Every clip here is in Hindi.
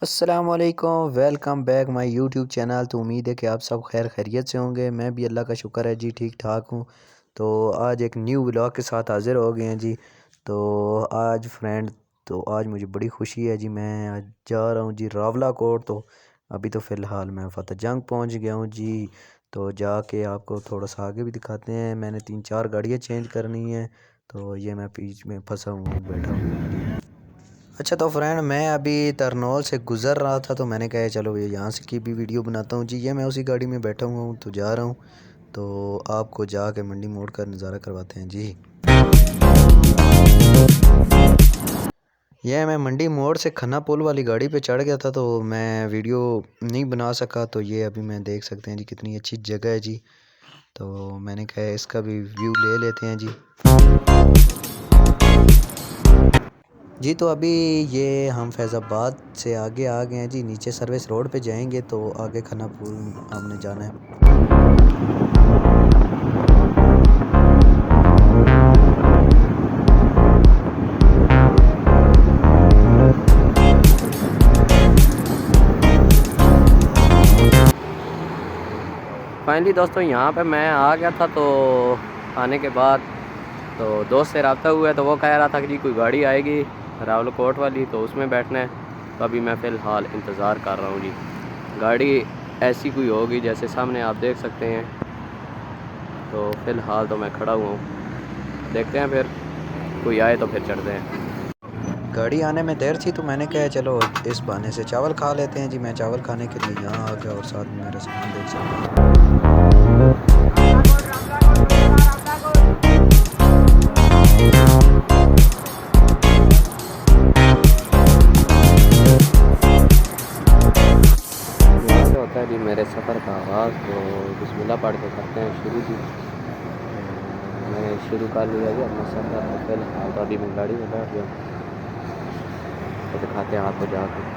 अस्सलामुअलैकुम, welcome back my YouTube channel. तो उम्मीद है कि आप सब खैर खैरियत से होंगे। मैं भी अल्लाह का शुक्र है जी ठीक ठाक हूँ। तो आज एक न्यू व्लॉग के साथ हाज़िर हो गए हैं जी। तो आज फ्रेंड, तो आज मुझे बड़ी खुशी है जी। मैं आज जा रहा हूँ जी रावला कोट। तो अभी तो फ़िलहाल मैं फतेह जंग पहुँच गया हूँ जी। तो जाके आपको थोड़ा सा आगे भी दिखाते हैं। मैंने 3-4 गाड़ियाँ चेंज करनी है। तो ये मैं बीच में फंसा हूँ, बैठा हूँ जी। अच्छा, तो फ्रेंड मैं अभी तरनौल से गुज़र रहा था, तो मैंने कहा चलो ये यहाँ से की भी वीडियो बनाता हूँ जी। ये मैं उसी गाड़ी में बैठा हुआ हूँ, तो जा रहा हूँ। तो आपको जाके मंडी मोड़ का नज़ारा करवाते हैं जी। ये मैं मंडी मोड़ से खन्ना पुल वाली गाड़ी पे चढ़ गया था, तो मैं वीडियो नहीं बना सका। तो ये अभी मैं देख सकते हैं जी, कितनी अच्छी जगह है जी। तो मैंने कहा इसका भी व्यू ले लेते हैं जी। जी तो अभी ये हम फैज़ाबाद से आगे आ गए हैं जी। नीचे सर्विस रोड पे जाएंगे तो आगे खन्ना पुल हमने जाना है। फाइनली दोस्तों यहाँ पे मैं आ गया था। तो आने के बाद तो दोस्त से रब्ता हुआ, तो वो कह रहा था कि जी कोई गाड़ी आएगी रावलकोट वाली, तो उसमें बैठना है। तो अभी मैं फ़िलहाल इंतज़ार कर रहा हूँ जी। गाड़ी ऐसी कोई होगी जैसे सामने आप देख सकते हैं। तो फ़िलहाल तो मैं खड़ा हुआ हूँ, देखते हैं फिर कोई आए तो फिर चढ़ते हैं। गाड़ी आने में देर थी, तो मैंने कहा चलो इस बहाने से चावल खा लेते हैं जी। मैं चावल खाने के लिए यहाँ आ गया और साथ में मेरा सामान देख सकते हैं। यहाँ से होता है जी मेरे सफ़र का आगाज़। तो बिस्मिल्लाह पढ़ के करते हैं शुरू जी। मैंने शुरू कर लिया जी अपना सफ़र। तो फ़िलहाल तो अभी मैं गाड़ी में बैठ गया, तो दिखाते हैं आपको जाके।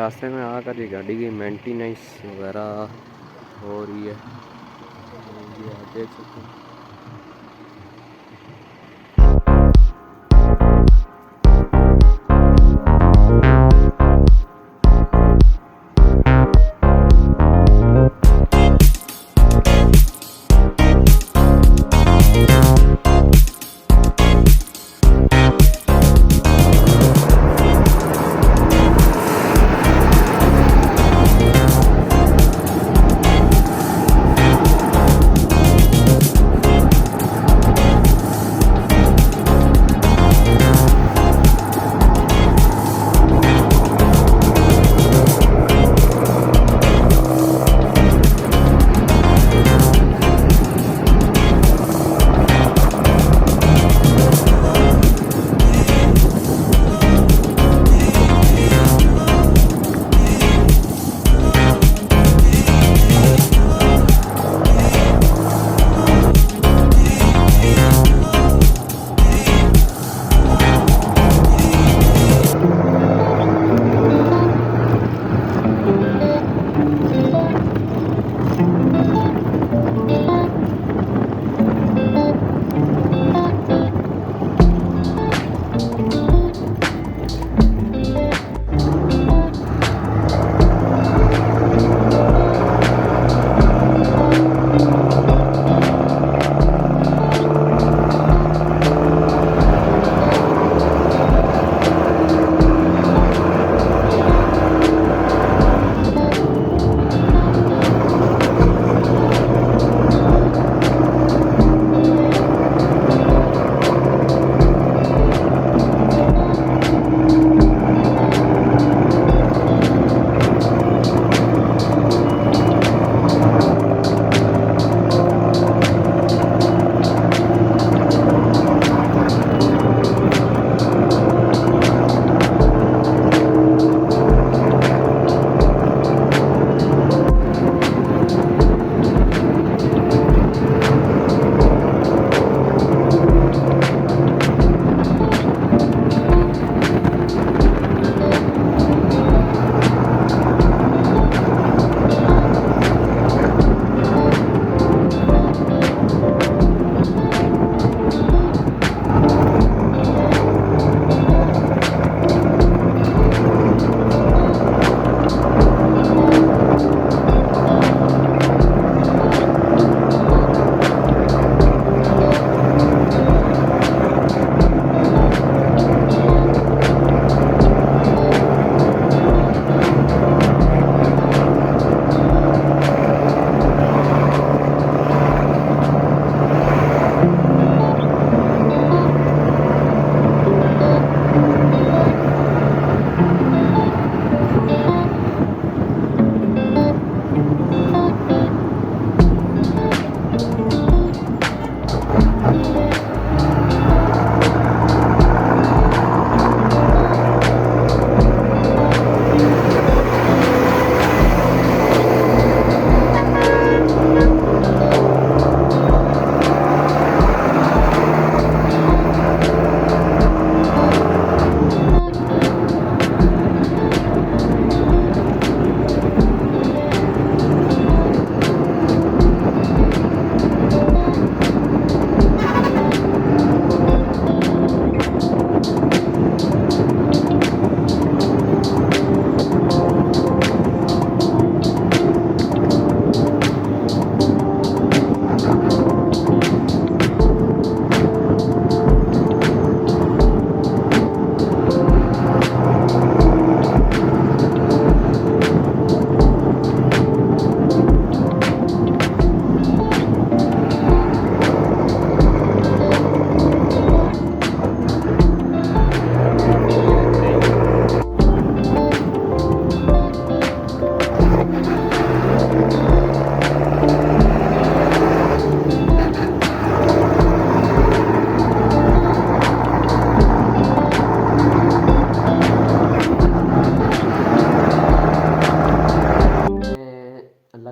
रास्ते में आकर ये गाड़ी की मेंटेनेंस वगैरह हो रही है, तो ये आप देख सकते हैं।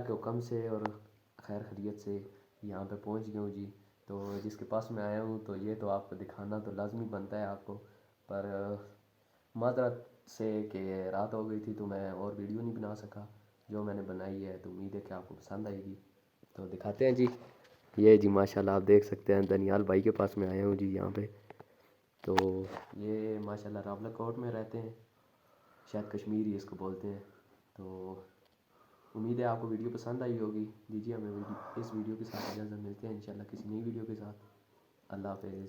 हुक्म से और खैर खैरियत से यहाँ पे पहुँच गया हूँ जी। तो जिसके पास मैं आया हूँ तो ये तो आपको दिखाना तो लाजमी बनता है आपको, पर माजरत से कि रात हो गई थी तो मैं और वीडियो नहीं बना सका। जो मैंने बनाई है तो उम्मीद है कि आपको पसंद आएगी। तो दिखाते हैं जी। ये जी माशाल्लाह आप देख सकते हैं दनियाल भाई के पास मैं आया हूँ जी यहाँ पे। तो ये माशाल्लाह रावलकोट में रहते हैं, शायद कश्मीरी इसको बोलते हैं। तो उम्मीद है आपको वीडियो पसंद आई होगी। दीजिए हमें इस वीडियो के साथ इजाज़त, मिलते हैं इंशाल्लाह किसी नई वीडियो के साथ। अल्लाह हाफ़िज़।